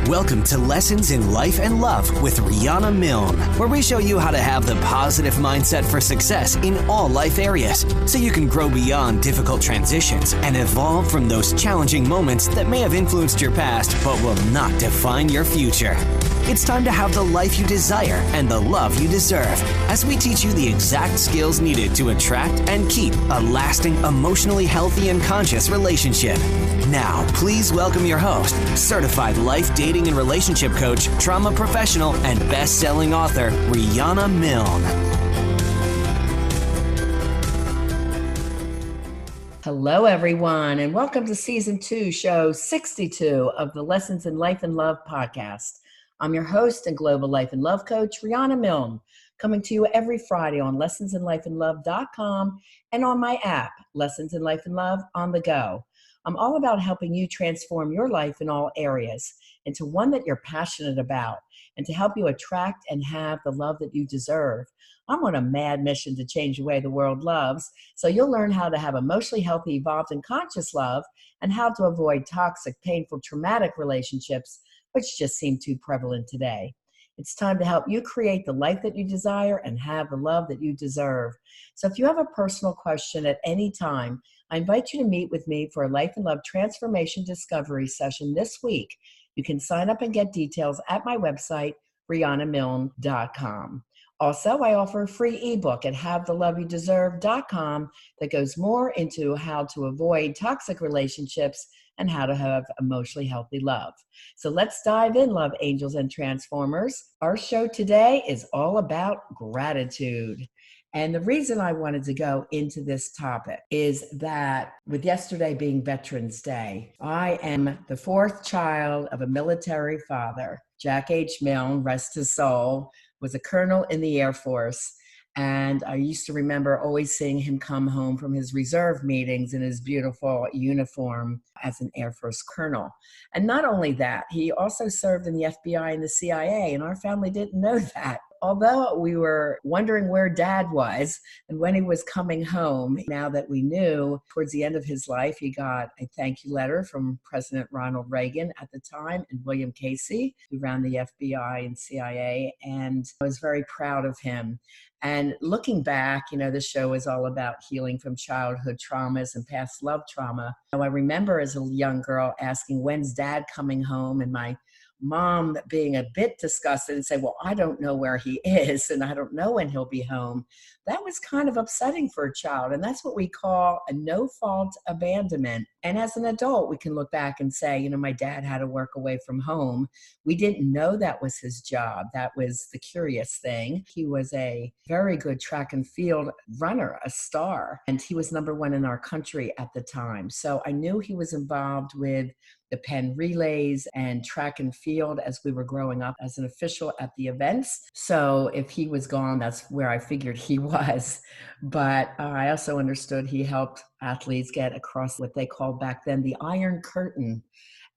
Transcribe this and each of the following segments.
Welcome to Lessons in Life and Love with Riana Milne, where we show you how to have the positive mindset for success in all life areas, so you can grow beyond difficult transitions and evolve from those challenging moments that may have influenced your past but will not define your future. It's time to have the life you desire and the love you deserve, as we teach you the exact skills needed to attract and keep a lasting, emotionally healthy and conscious relationship. Now, please welcome your host, certified life, dating, and relationship coach, trauma professional, and best-selling author, Riana Milne. Hello, everyone, and welcome to Season 2, Show 62 of the Lessons in Life and Love podcast. I'm your host and Global Life and Love Coach, Riana Milne, coming to you every Friday on lessonsinlifeandlove.com and on my app, Lessons in Life and Love on the go. I'm all about helping you transform your life in all areas into one that you're passionate about and to help you attract and have the love that you deserve. I'm on a mad mission to change the way the world loves, so you'll learn how to have emotionally healthy, evolved, and conscious love and how to avoid toxic, painful, traumatic relationships which just seem too prevalent today. It's time to help you create the life that you desire and have the love that you deserve. So if you have a personal question at any time, I invite you to meet with me for a Life and Love Transformation Discovery session this week. You can sign up and get details at my website, RianaMilne.com. Also, I offer a free ebook at HaveTheLoveYouDeserve.com that goes more into how to avoid toxic relationships and how to have emotionally healthy love. So let's dive in, love angels and transformers. Our show today is all about gratitude. And the reason I wanted to go into this topic is that with yesterday being Veterans Day, I am the fourth child of a military father. Jack H. Milne, rest his soul, was a colonel in the Air Force. And I used to remember always seeing him come home from his reserve meetings in his beautiful uniform as an Air Force colonel. And not only that, he also served in the FBI and the CIA, and our family didn't know that. Although we were wondering where Dad was and when he was coming home, now that we knew, towards the end of his life, he got a thank you letter from President Ronald Reagan at the time and William Casey, who ran the FBI and CIA, and I was very proud of him. And looking back, this show is all about healing from childhood traumas and past love trauma. I remember as a young girl asking, when's Dad coming home? And my mom being a bit disgusted and say, well, I don't know where he is and I don't know when he'll be home. That was kind of upsetting for a child. And that's what we call a no-fault abandonment. And as an adult, we can look back and say, my dad had to work away from home. We didn't know that was his job. That was the curious thing. He was a very good track and field runner, a star, and he was number one in our country at the time. So I knew he was involved with the Penn relays and track and field as we were growing up as an official at the events. So if he was gone, that's where I figured he was. But I also understood he helped athletes get across what they called back then the Iron Curtain,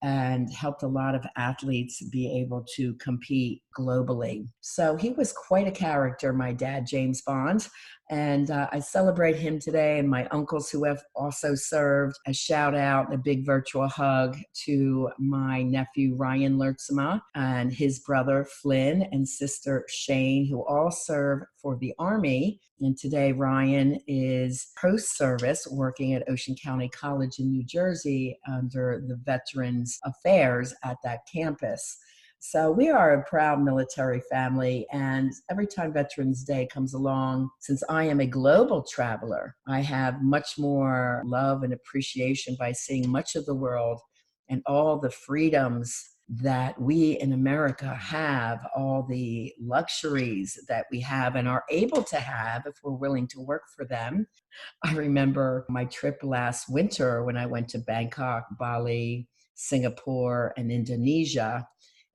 and helped a lot of athletes be able to compete globally. So he was quite a character, my dad, James Bond. And I celebrate him today and my uncles who have also served. A shout out, a big virtual hug to my nephew, Ryan Lertzema, and his brother, Flynn, and sister, Shane, who all serve for the Army. And today, Ryan is post-service working at Ocean County College in New Jersey under the Veterans Affairs at that campus. So we are a proud military family, and every time Veterans Day comes along, since I am a global traveler, I have much more love and appreciation by seeing much of the world and all the freedoms that we in America have, all the luxuries that we have and are able to have if we're willing to work for them. I remember my trip last winter when I went to Bangkok, Bali, Singapore, and Indonesia.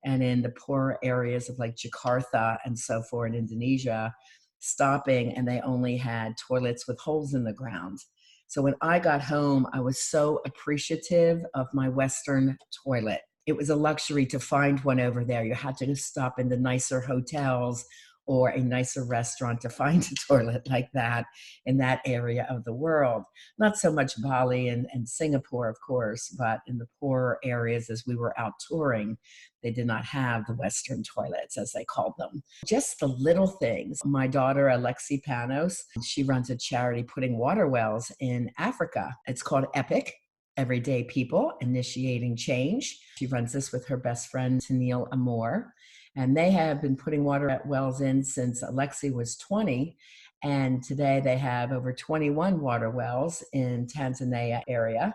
And in the poorer areas of like Jakarta and so forth in Indonesia, stopping, and they only had toilets with holes in the ground. So when I got home, I was so appreciative of my Western toilet. It was a luxury to find one over there. You had to stop in the nicer hotels or a nicer restaurant to find a toilet like that in that area of the world. Not so much Bali and Singapore, of course, but in the poorer areas as we were out touring, they did not have the Western toilets, as they called them. Just the little things. My daughter, Alexi Panos, she runs a charity putting water wells in Africa. It's called EPIC, Everyday People Initiating Change. She runs this with her best friend, Tennille Amour. And they have been putting water wells in since Alexi was 20. And today they have over 21 water wells in Tanzania area.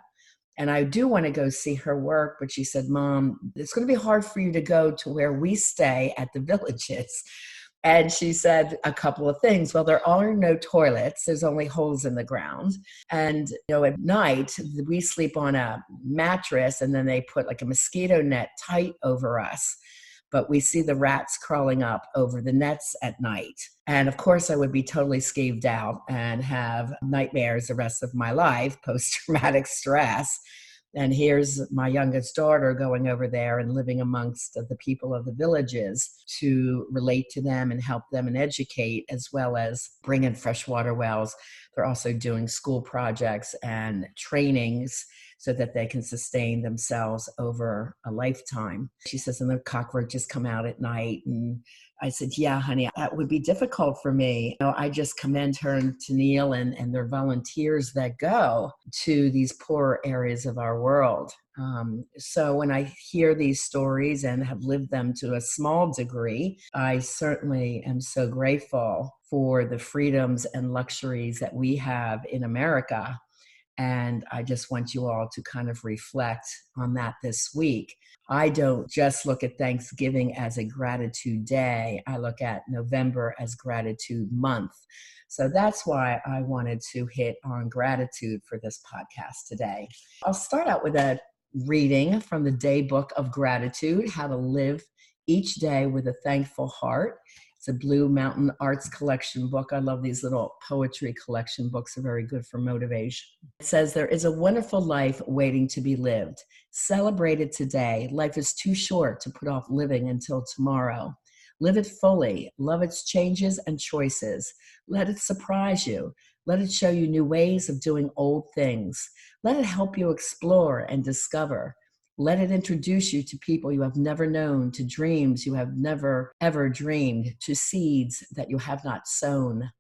And I do want to go see her work, but she said, Mom, it's going to be hard for you to go to where we stay at the villages. And she said a couple of things. Well, there are no toilets. There's only holes in the ground. And, at night, we sleep on a mattress, and then they put like a mosquito net tight over us. But we see the rats crawling up over the nets at night. And of course, I would be totally skeeved out and have nightmares the rest of my life, post-traumatic stress. And here's my youngest daughter going over there and living amongst the people of the villages to relate to them and help them and educate, as well as bring in fresh water wells. They're also doing school projects and trainings so that they can sustain themselves over a lifetime. She says, and the cockroaches come out at night. And I said, yeah, honey, that would be difficult for me. I just commend her and Tennille and their volunteers that go to these poorer areas of our world. So when I hear these stories and have lived them to a small degree, I certainly am so grateful for the freedoms and luxuries that we have in America. And I just want you all to kind of reflect on that this week. I don't just look at Thanksgiving as a gratitude day. I look at November as gratitude month. So that's why I wanted to hit on gratitude for this podcast today. I'll start out with a reading from the Day Book of Gratitude, How to Live Each Day with a Thankful Heart. It's a Blue Mountain Arts collection book. I love these little poetry collection books. They're very good for motivation. It says, there is a wonderful life waiting to be lived. Celebrate it today. Life is too short to put off living until tomorrow. Live it fully. Love its changes and choices. Let it surprise you. Let it show you new ways of doing old things. Let it help you explore and discover. Let it introduce you to people you have never known, to dreams you have never, ever dreamed, to seeds that you have not sown.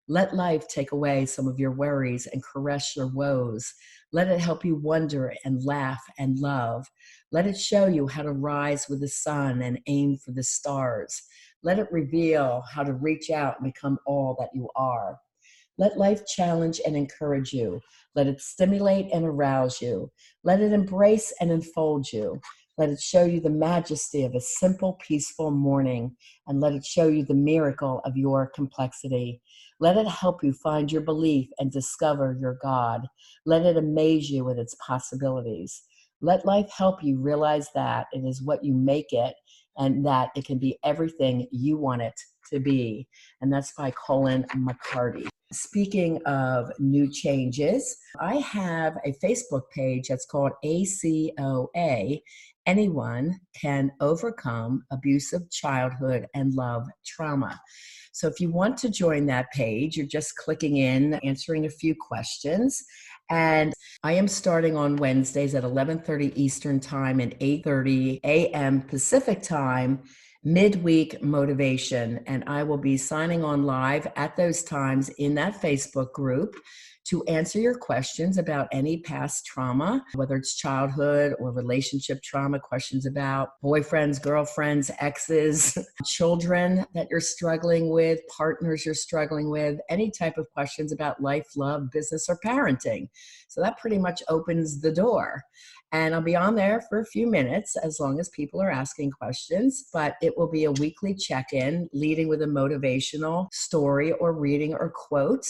Let life take away some of your worries and caress your woes. Let it help you wonder and laugh and love. Let it show you how to rise with the sun and aim for the stars. Let it reveal how to reach out and become all that you are. Let life challenge and encourage you. Let it stimulate and arouse you. Let it embrace and enfold you. Let it show you the majesty of a simple, peaceful morning, and let it show you the miracle of your complexity. Let it help you find your belief and discover your God. Let it amaze you with its possibilities. Let life help you realize that it is what you make it, and that it can be everything you want it to be. And that's by Colin McCarty. Speaking of new changes, I have a Facebook page that's called ACOA. Anyone can overcome abusive childhood and love trauma. So if you want to join that page, you're just clicking in, answering a few questions. And I am starting on Wednesdays at 11:30 Eastern Time and 8:30 a.m. Pacific Time, midweek motivation. And I will be signing on live at those times in that Facebook group to answer your questions about any past trauma, whether it's childhood or relationship trauma, questions about boyfriends, girlfriends, exes, children that you're struggling with, partners you're struggling with, any type of questions about life, love, business, or parenting. So that pretty much opens the door. And I'll be on there for a few minutes as long as people are asking questions, but it will be a weekly check-in leading with a motivational story or reading or quote,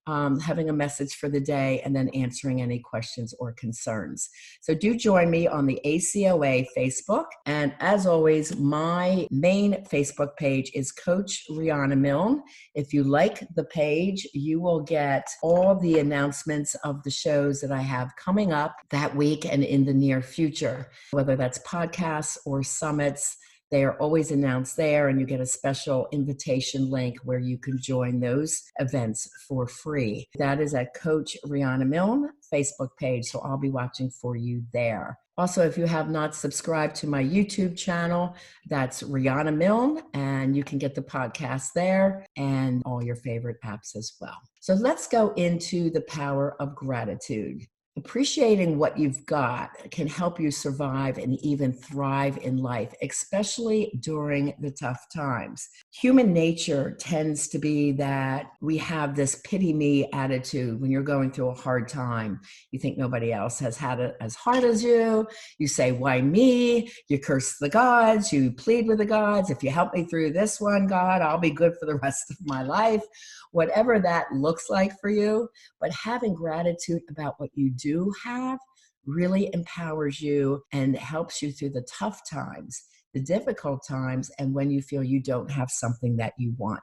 having a message for the day, and then answering any questions or concerns. So do join me on the ACOA Facebook. And as always, my main Facebook page is Coach Riana Milne. If you like the page, you will get all the announcements of the shows that I have coming up that week and in the near future, whether that's podcasts or summits. They are always announced there, and you get a special invitation link where you can join those events for free. That is at Coach Riana Milne Facebook page, so I'll be watching for you there. Also, if you have not subscribed to my YouTube channel, that's Riana Milne, and you can get the podcast there and all your favorite apps as well. So let's go into the power of gratitude. Appreciating what you've got can help you survive and even thrive in life, especially during the tough times. Human nature tends to be that we have this pity me attitude when you're going through a hard time. You think nobody else has had it as hard as you. You say, why me? You curse the gods. You plead with the gods. If you help me through this one, God, I'll be good for the rest of my life. Whatever that looks like for you, but having gratitude about what you do have really empowers you and helps you through the tough times, the difficult times, and when you feel you don't have something that you want.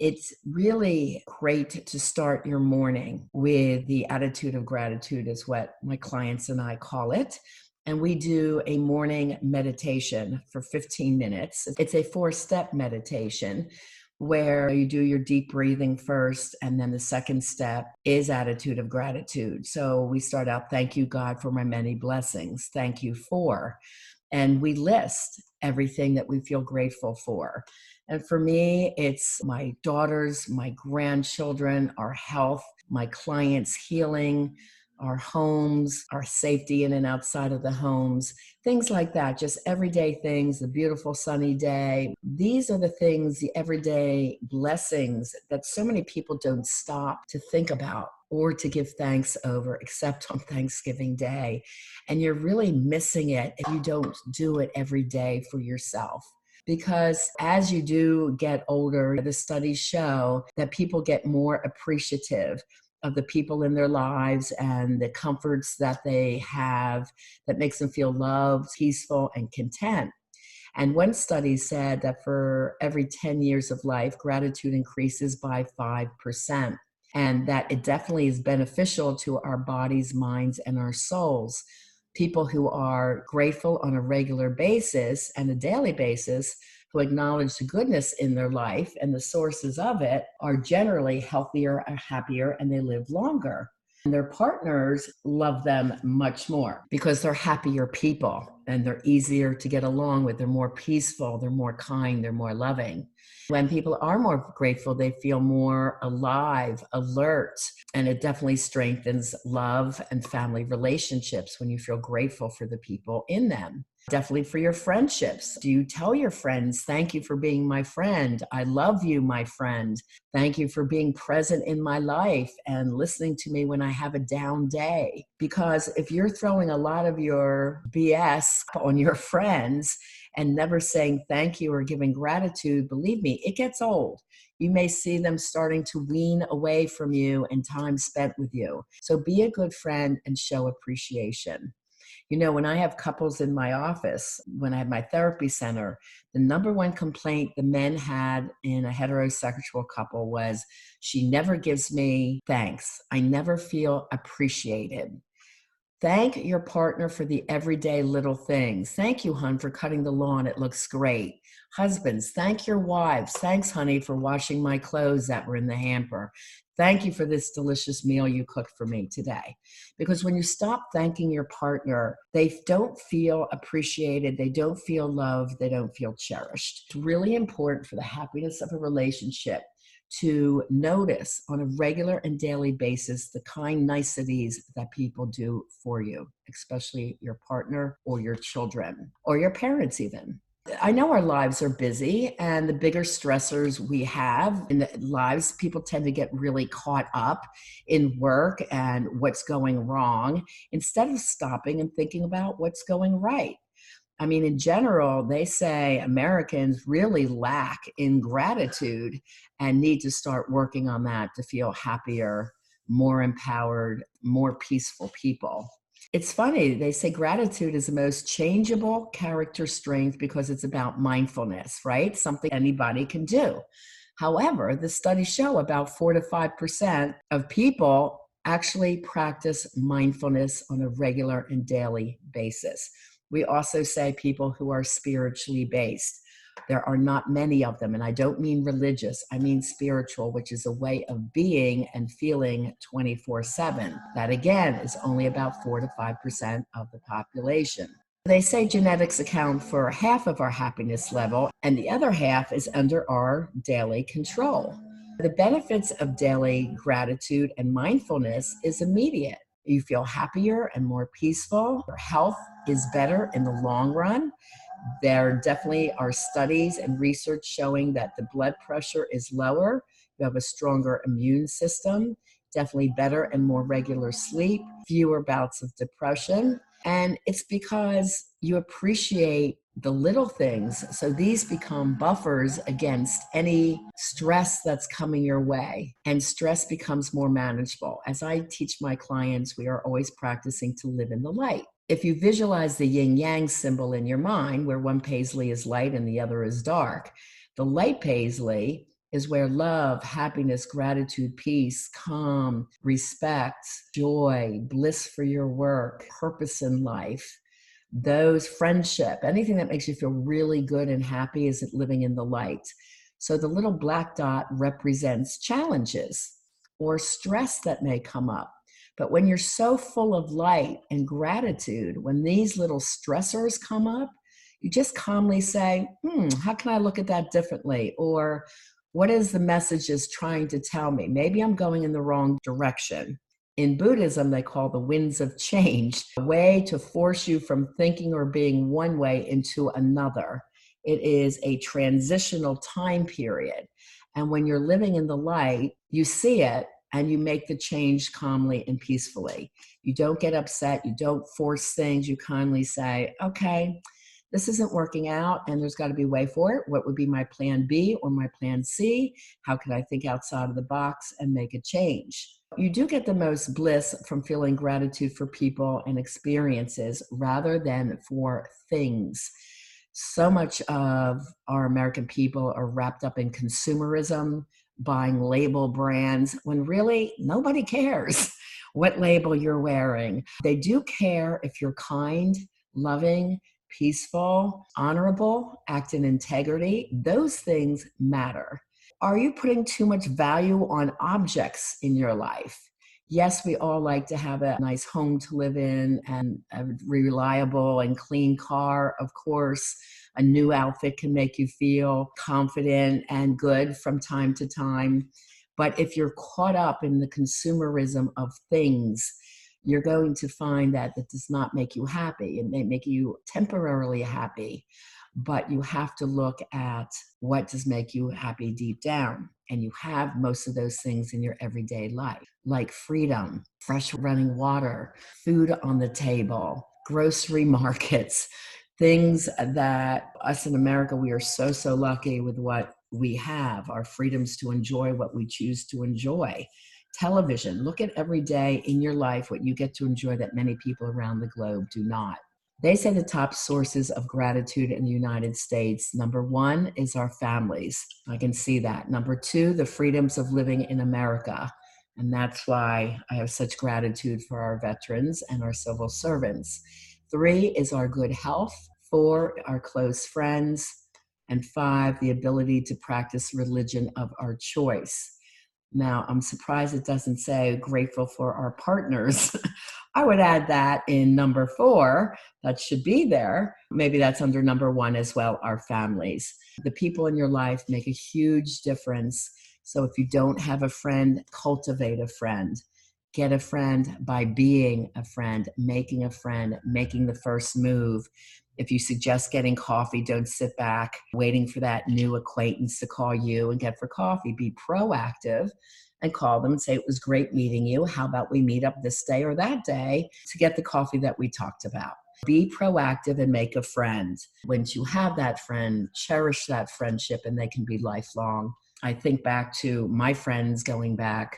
It's really great to start your morning with the attitude of gratitude, is what my clients and I call it. And we do a morning meditation for 15 minutes. It's a 4-step meditation where you do your deep breathing first, and then the second step is attitude of gratitude. So we start out, thank you, God, for my many blessings. Thank you for. And we list everything that we feel grateful for. And for me, it's my daughters, my grandchildren, our health, my clients' healing, our homes, our safety in and outside of the homes, things like that, just everyday things, the beautiful sunny day. These are the things, the everyday blessings that so many people don't stop to think about or to give thanks over, except on Thanksgiving Day. And you're really missing it if you don't do it every day for yourself. Because as you do get older, the studies show that people get more appreciative of the people in their lives and the comforts that they have that makes them feel loved, peaceful, and content. And one study said that for every 10 years of life, gratitude increases by 5%, and that it definitely is beneficial to our bodies, minds, and our souls. People who are grateful on a regular basis and a daily basis, who acknowledge the goodness in their life and the sources of it, are generally healthier and happier, and they live longer. And their partners love them much more because they're happier people and they're easier to get along with. They're more peaceful, they're more kind, they're more loving. When people are more grateful, they feel more alive, alert, and it definitely strengthens love and family relationships when you feel grateful for the people in them. Definitely for your friendships. Do you tell your friends, thank you for being my friend? I love you, my friend. Thank you for being present in my life and listening to me when I have a down day. Because if you're throwing a lot of your BS on your friends and never saying thank you or giving gratitude, believe me, it gets old. You may see them starting to wean away from you and time spent with you. So be a good friend and show appreciation. You know, when I have couples in my office, when I had my therapy center, the number one complaint the men had in a heterosexual couple was, she never gives me thanks. I never feel appreciated. Thank your partner for the everyday little things. Thank you, hon, for cutting the lawn. It looks great. Husbands, thank your wives. Thanks, honey, for washing my clothes that were in the hamper. Thank you for this delicious meal you cooked for me today. Because when you stop thanking your partner, they don't feel appreciated. They don't feel loved. They don't feel cherished. It's really important for the happiness of a relationship to notice on a regular and daily basis the kind niceties that people do for you, especially your partner or your children or your parents even. I know our lives are busy, and the bigger stressors we have in the lives, people tend to get really caught up in work and what's going wrong instead of stopping and thinking about what's going right. I mean, in general, they say Americans really lack in gratitude and need to start working on that to feel happier, more empowered, more peaceful people. It's funny, they say gratitude is the most changeable character strength because it's about mindfulness, right? Something anybody can do. However, the studies show about 4 to 5% of people actually practice mindfulness on a regular and daily basis. We also say people who are spiritually based. There are not many of them, and I don't mean religious, I mean spiritual, which is a way of being and feeling 24/7. That again is only about 4 to 5% of the population. They say genetics account for half of our happiness level, and the other half is under our daily control. The benefits of daily gratitude and mindfulness is immediate. You feel happier and more peaceful. Your health is better in the long run. There definitely are studies and research showing that the blood pressure is lower. You have a stronger immune system, definitely better and more regular sleep, fewer bouts of depression. And it's because you appreciate the little things. So these become buffers against any stress that's coming your way. And stress becomes more manageable. As I teach my clients, we are always practicing to live in the light. If you visualize the yin yang symbol in your mind, where one paisley is light and the other is dark, the light paisley is where love, happiness, gratitude, peace, calm, respect, joy, bliss for your work, purpose in life, those friendship, anything that makes you feel really good and happy is living in the light. So the little black dot represents challenges or stress that may come up. But when you're so full of light and gratitude, when these little stressors come up, you just calmly say, how can I look at that differently? Or what is the message is trying to tell me? Maybe I'm going in the wrong direction. In Buddhism, they call the winds of change, a way to force you from thinking or being one way into another. It is a transitional time period. And when you're living in the light, you see it and you make the change calmly and peacefully. You don't get upset. You don't force things. You kindly say, okay, this isn't working out and there's got to be a way for it. What would be my plan B or my plan C? How can I think outside of the box and make a change? You do get the most bliss from feeling gratitude for people and experiences rather than for things. So much of our American people are wrapped up in consumerism, buying label brands, when really nobody cares what label you're wearing. They do care if you're kind, loving, peaceful, honorable, act in integrity. Those things matter. Are you putting too much value on objects in your life? Yes, we all like to have a nice home to live in and a reliable and clean car, of course. A new outfit can make you feel confident and good from time to time. But if you're caught up in the consumerism of things, you're going to find that that does not make you happy. It may make you temporarily happy, but you have to look at what does make you happy deep down. And you have most of those things in your everyday life, like freedom, fresh running water, food on the table, grocery markets, things that us in America, we are so lucky with what we have, our freedoms to enjoy what we choose to enjoy. Television, look at every day in your life what you get to enjoy that many people around the globe do not. They say the top sources of gratitude in the United States, number one is our families. I can see that. Number two, the freedoms of living in America. And that's why I have such gratitude for our veterans and our civil servants. Three is our good health. Four, our close friends. And five, the ability to practice religion of our choice. Now, I'm surprised it doesn't say grateful for our partners. I would add that in number four. That should be there. Maybe that's under number one as well, our families. The people in your life make a huge difference. So if you don't have a friend, cultivate a friend. Get a friend by being a friend, making the first move. If you suggest getting coffee, don't sit back waiting for that new acquaintance to call you and get for coffee. Be proactive and call them and say, it was great meeting you. How about we meet up this day or that day to get the coffee that we talked about? Be proactive and make a friend. Once you have that friend, cherish that friendship and they can be lifelong. I think back to my friends going back,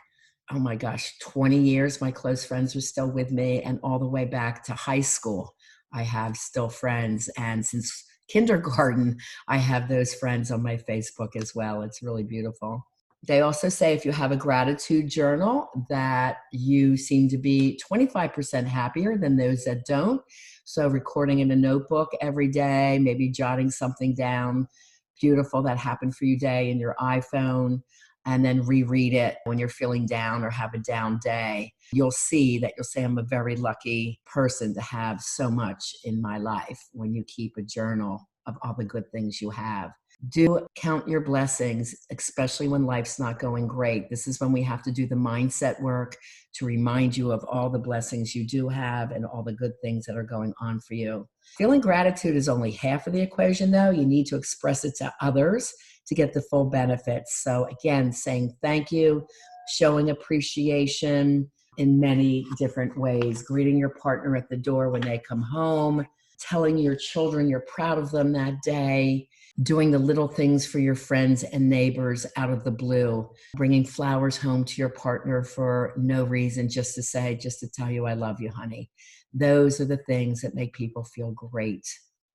oh my gosh, 20 years, my close friends were still with me, and all the way back to high school, I have still friends. And since kindergarten, I have those friends on my Facebook as well. It's really beautiful. They also say if you have a gratitude journal that you seem to be 25% happier than those that don't. So recording in a notebook every day, maybe jotting something down beautiful that happened for you today in your iPhone, and then reread it when you're feeling down or have a down day. You'll see that you'll say, I'm a very lucky person to have so much in my life when you keep a journal of all the good things you have. Do count your blessings, especially when life's not going great. This is when we have to do the mindset work to remind you of all the blessings you do have and all the good things that are going on for you. Feeling gratitude is only half of the equation, though. You need to express it to others to get the full benefits. So again, saying thank you, showing appreciation in many different ways, greeting your partner at the door when they come home, telling your children you're proud of them that day, doing the little things for your friends and neighbors out of the blue, bringing flowers home to your partner for no reason, just to tell you, I love you, honey. Those are the things that make people feel great.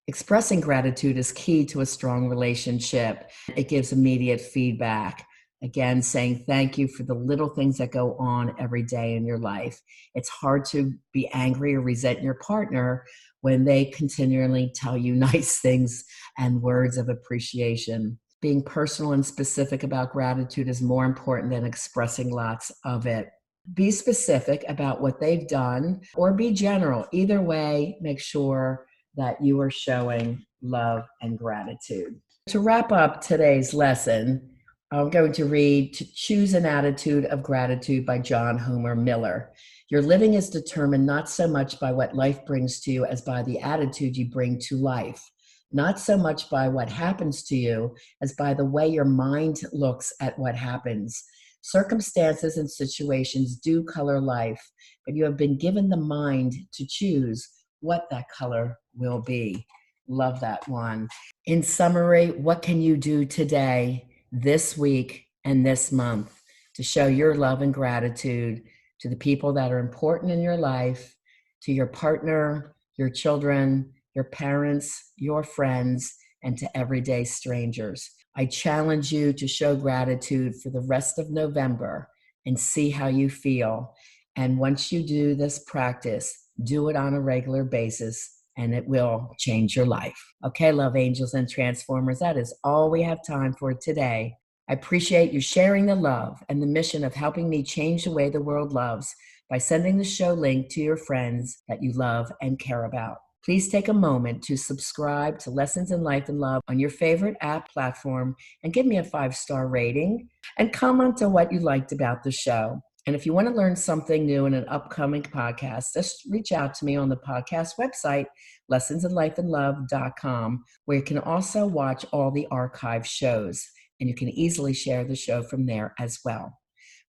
Expressing gratitude is key to a strong relationship. It gives immediate feedback. Again, saying thank you for the little things that go on every day in your life. It's hard to be angry or resent your partner when they continually tell you nice things and words of appreciation. Being personal and specific about gratitude is more important than expressing lots of it. Be specific about what they've done or be general. Either way, make sure that you are showing love and gratitude. To wrap up today's lesson, I'm going to read To Choose an Attitude of Gratitude by John Homer Miller. Your living is determined not so much by what life brings to you as by the attitude you bring to life. Not so much by what happens to you as by the way your mind looks at what happens. Circumstances and situations do color life, but you have been given the mind to choose what that color will be. Love that one. In summary, what can you do today, this week, and this month to show your love and gratitude to the people that are important in your life, to your partner, your children, your parents, your friends, and to everyday strangers? I challenge you to show gratitude for the rest of November and see how you feel. And once you do this practice, do it on a regular basis, and it will change your life. Okay, love angels and transformers, that is all we have time for today. I appreciate you sharing the love and the mission of helping me change the way the world loves by sending the show link to your friends that you love and care about. Please take a moment to subscribe to Lessons in Life and Love on your favorite app platform and give me a 5-star rating and comment on what you liked about the show. And if you want to learn something new in an upcoming podcast, just reach out to me on the podcast website, lessonsinlifeandlove.com, where you can also watch all the archive shows, and you can easily share the show from there as well.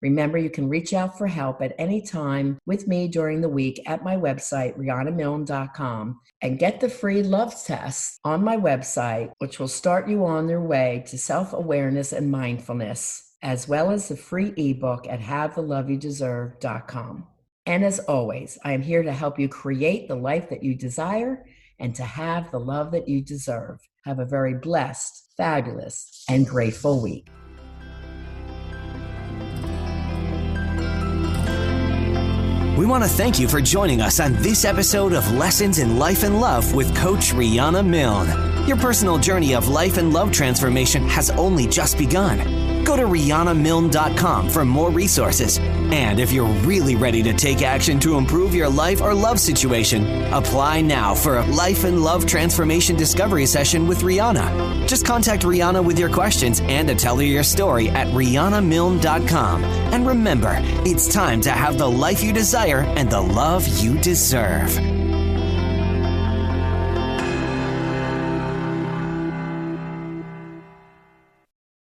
Remember, you can reach out for help at any time with me during the week at my website, RianaMilne.com, and get the free love test on my website, which will start you on your way to self-awareness and mindfulness, as well as the free ebook at HaveTheLoveYouDeserve.com. And as always, I am here to help you create the life that you desire and to have the love that you deserve. Have a very blessed, fabulous, and grateful week. We want to thank you for joining us on this episode of Lessons in Life and Love with Coach Riana Milne. Your personal journey of life and love transformation has only just begun. Go to RianaMilne.com for more resources. And if you're really ready to take action to improve your life or love situation, apply now for a Life and Love Transformation Discovery Session with Riana. Just contact Riana with your questions and to tell her your story at RianaMilne.com. And remember, it's time to have the life you desire and the love you deserve.